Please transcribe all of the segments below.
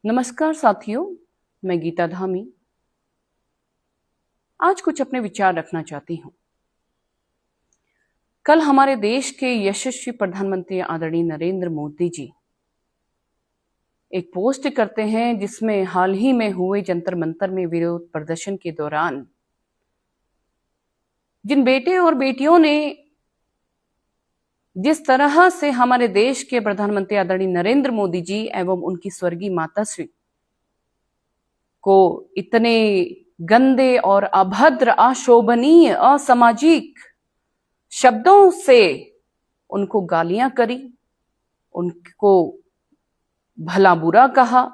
नमस्कार साथियों, मैं गीता धामी आज कुछ अपने विचार रखना चाहती हूँ। कल हमारे देश के यशस्वी प्रधानमंत्री आदरणीय नरेंद्र मोदी जी एक पोस्ट करते हैं जिसमें हाल ही में हुए जंतर मंतर में विरोध प्रदर्शन के दौरान जिन बेटे और बेटियों ने जिस तरह से हमारे देश के प्रधानमंत्री आदरणीय नरेंद्र मोदी जी एवं उनकी स्वर्गीय माताश्री को इतने गंदे और अभद्र, अशोभनीय, असामाजिक शब्दों से उनको गालियां करी, उनको भला बुरा कहा,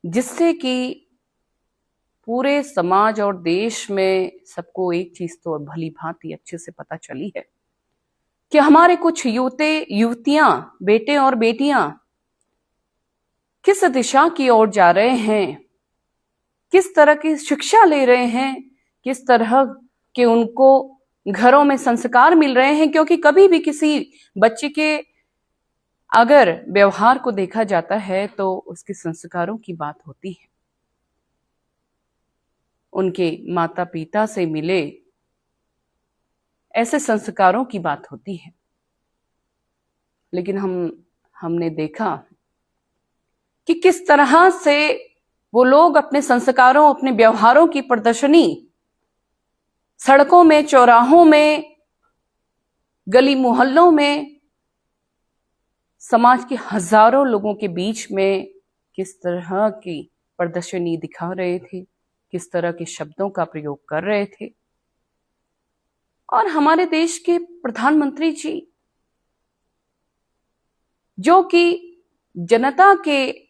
जिससे कि पूरे समाज और देश में सबको एक चीज तो भली भांति अच्छे से पता चली है कि हमारे कुछ युवतियां, बेटे और बेटियां किस दिशा की ओर जा रहे हैं, किस तरह की शिक्षा ले रहे हैं, किस तरह के उनको घरों में संस्कार मिल रहे हैं। क्योंकि कभी भी किसी बच्चे के अगर व्यवहार को देखा जाता है तो उसके संस्कारों की बात होती है, उनके माता पिता से मिले ऐसे संस्कारों की बात होती है। लेकिन हमने देखा कि किस तरह से वो लोग अपने संस्कारों, अपने व्यवहारों की प्रदर्शनी सड़कों में, चौराहों में, गली मोहल्लों में, समाज के हजारों लोगों के बीच में किस तरह की प्रदर्शनी दिखा रहे थे, किस तरह के शब्दों का प्रयोग कर रहे थे। और हमारे देश के प्रधानमंत्री जी, जो कि जनता के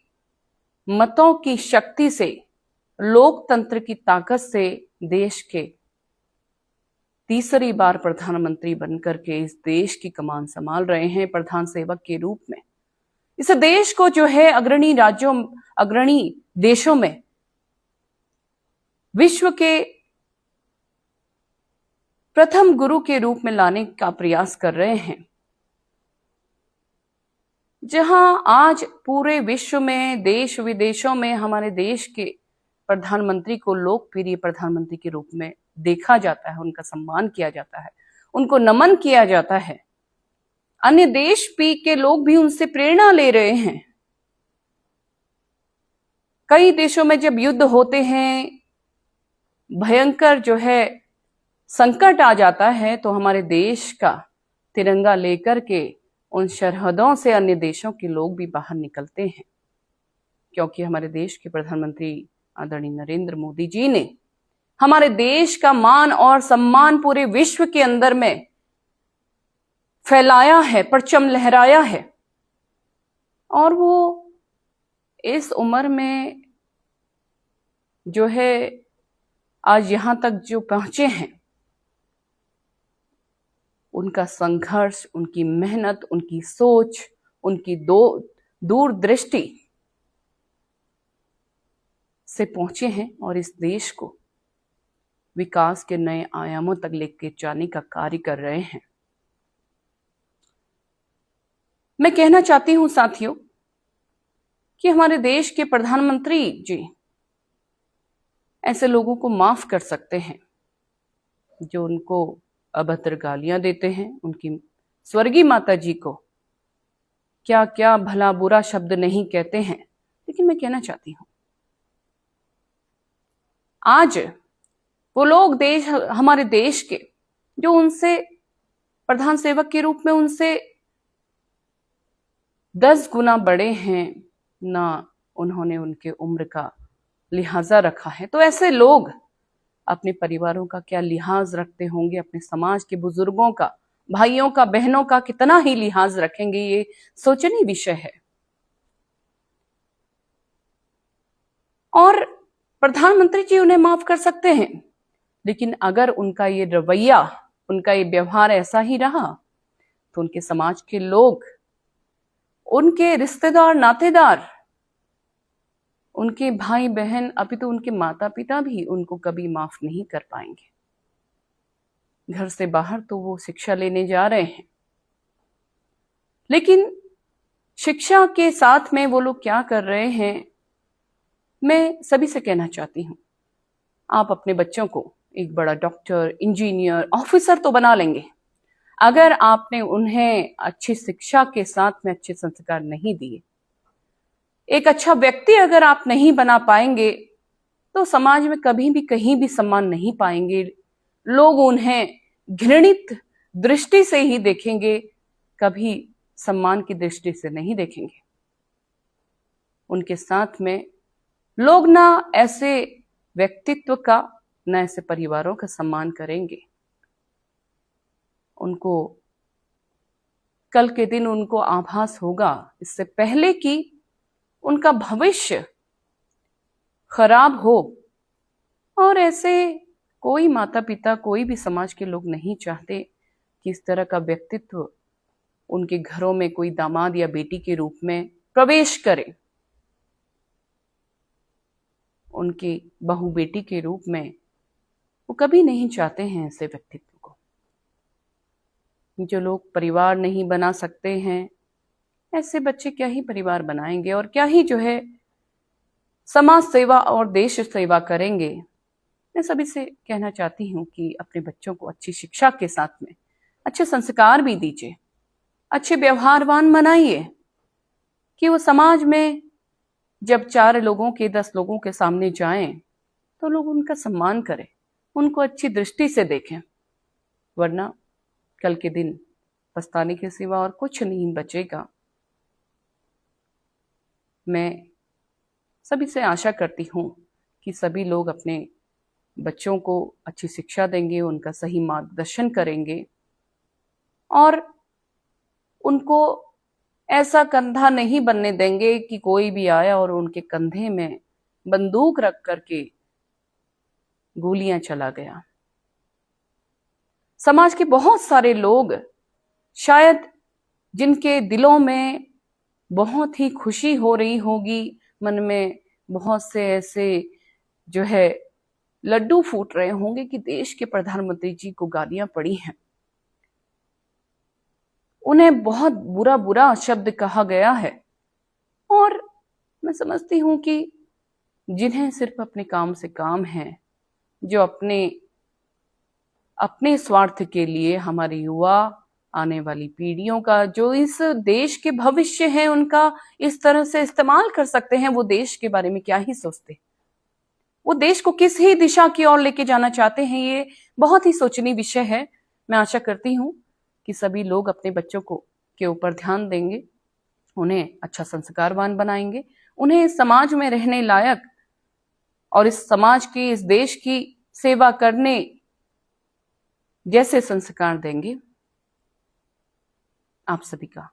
मतों की शक्ति से, लोकतंत्र की ताकत से देश के तीसरी बार प्रधानमंत्री बनकर के इस देश की कमान संभाल रहे हैं प्रधान सेवक के रूप में। इस देश को जो है अग्रणी देशों में, विश्व के प्रथम गुरु के रूप में लाने का प्रयास कर रहे हैं। जहां आज पूरे विश्व में, देश विदेशों में हमारे देश के प्रधानमंत्री को लोकप्रिय प्रधानमंत्री के रूप में देखा जाता है, उनका सम्मान किया जाता है, उनको नमन किया जाता है। अन्य देश भी के लोग भी उनसे प्रेरणा ले रहे हैं। कई देशों में जब युद्ध होते हैं, भयंकर जो है संकट आ जाता है, तो हमारे देश का तिरंगा लेकर के उन सरहदों से अन्य देशों के लोग भी बाहर निकलते हैं। क्योंकि हमारे देश के प्रधानमंत्री आदरणीय नरेंद्र मोदी जी ने हमारे देश का मान और सम्मान पूरे विश्व के अंदर में फैलाया है, परचम लहराया है। और वो इस उम्र में जो है आज यहां तक जो पहुंचे हैं, उनका संघर्ष, उनकी मेहनत, उनकी सोच, उनकी दूरदृष्टि से पहुंचे हैं और इस देश को विकास के नए आयामों तक लेके जाने का कार्य कर रहे हैं। मैं कहना चाहती हूं साथियों कि हमारे देश के प्रधानमंत्री जी ऐसे लोगों को माफ कर सकते हैं जो उनको अभद्र गालियां देते हैं, उनकी स्वर्गीय माता जी को क्या क्या भला बुरा शब्द नहीं कहते हैं। लेकिन मैं कहना चाहती हूं, आज वो लोग हमारे देश के जो उनसे प्रधान सेवक के रूप में उनसे 10 गुना बड़े हैं, ना उन्होंने उनके उम्र का लिहाजा रखा है, तो ऐसे लोग अपने परिवारों का क्या लिहाज रखते होंगे, अपने समाज के बुजुर्गों का, भाइयों का, बहनों का कितना ही लिहाज रखेंगे, ये सोचनीय विषय है। और प्रधानमंत्री जी उन्हें माफ कर सकते हैं, लेकिन अगर उनका ये रवैया, उनका ये व्यवहार ऐसा ही रहा तो उनके समाज के लोग, उनके रिश्तेदार, नातेदार, उनके भाई बहन, अभी तो उनके माता पिता भी उनको कभी माफ नहीं कर पाएंगे। घर से बाहर तो वो शिक्षा लेने जा रहे हैं, लेकिन शिक्षा के साथ में वो लोग क्या कर रहे हैं, मैं सभी से कहना चाहती हूँ, आप अपने बच्चों को एक बड़ा डॉक्टर, इंजीनियर, ऑफिसर तो बना लेंगे, अगर आपने उन्हें अच्छी शिक्षा के साथ में अच्छे संस्कार नहीं दिए, एक अच्छा व्यक्ति अगर आप नहीं बना पाएंगे, तो समाज में कभी भी कहीं भी सम्मान नहीं पाएंगे। लोग उन्हें घृणित दृष्टि से ही देखेंगे, कभी सम्मान की दृष्टि से नहीं देखेंगे। उनके साथ में लोग ना ऐसे व्यक्तित्व का, ना ऐसे परिवारों का सम्मान करेंगे। उनको कल के दिन उनको आभास होगा, इससे पहले कि उनका भविष्य खराब हो। और ऐसे कोई माता पिता, कोई भी समाज के लोग नहीं चाहते कि इस तरह का व्यक्तित्व उनके घरों में कोई दामाद या बेटी के रूप में प्रवेश करे, उनकी बहू बेटी के रूप में। वो कभी नहीं चाहते हैं ऐसे व्यक्तित्व को। जो लोग परिवार नहीं बना सकते हैं, ऐसे बच्चे क्या ही परिवार बनाएंगे और क्या ही जो है समाज सेवा और देश सेवा करेंगे। मैं सभी से कहना चाहती हूँ कि अपने बच्चों को अच्छी शिक्षा के साथ में अच्छे संस्कार भी दीजिए, अच्छे व्यवहारवान बनाइए, कि वो समाज में जब 4 लोगों के 10 लोगों के सामने जाएं तो लोग उनका सम्मान करें, उनको अच्छी दृष्टि से देखें। वरना कल के दिन पछताने के सिवा और कुछ नहीं बचेगा। मैं सभी से आशा करती हूँ कि सभी लोग अपने बच्चों को अच्छी शिक्षा देंगे, उनका सही मार्गदर्शन करेंगे और उनको ऐसा कंधा नहीं बनने देंगे कि कोई भी आया और उनके कंधे में बंदूक रख करके गोलियां चला गया। समाज के बहुत सारे लोग शायद जिनके दिलों में बहुत ही खुशी हो रही होगी, मन में बहुत से ऐसे जो है लड्डू फूट रहे होंगे कि देश के प्रधानमंत्री जी को गालियां पड़ी हैं, उन्हें बहुत बुरा बुरा शब्द कहा गया है। और मैं समझती हूं कि जिन्हें सिर्फ अपने काम से काम है, जो अपने स्वार्थ के लिए हमारे युवा, आने वाली पीढ़ियों का, जो इस देश के भविष्य है, उनका इस तरह से इस्तेमाल कर सकते हैं, वो देश के बारे में क्या ही सोचते, वो देश को किस ही दिशा की ओर लेके जाना चाहते हैं, ये बहुत ही सोचनीय विषय है। मैं आशा करती हूँ कि सभी लोग अपने बच्चों को के ऊपर ध्यान देंगे, उन्हें अच्छा संस्कारवान बनाएंगे, उन्हें इस समाज में रहने लायक और इस समाज की, इस देश की सेवा करने जैसे संस्कार देंगे। आप सभी का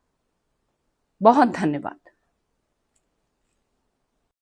बहुत धन्यवाद।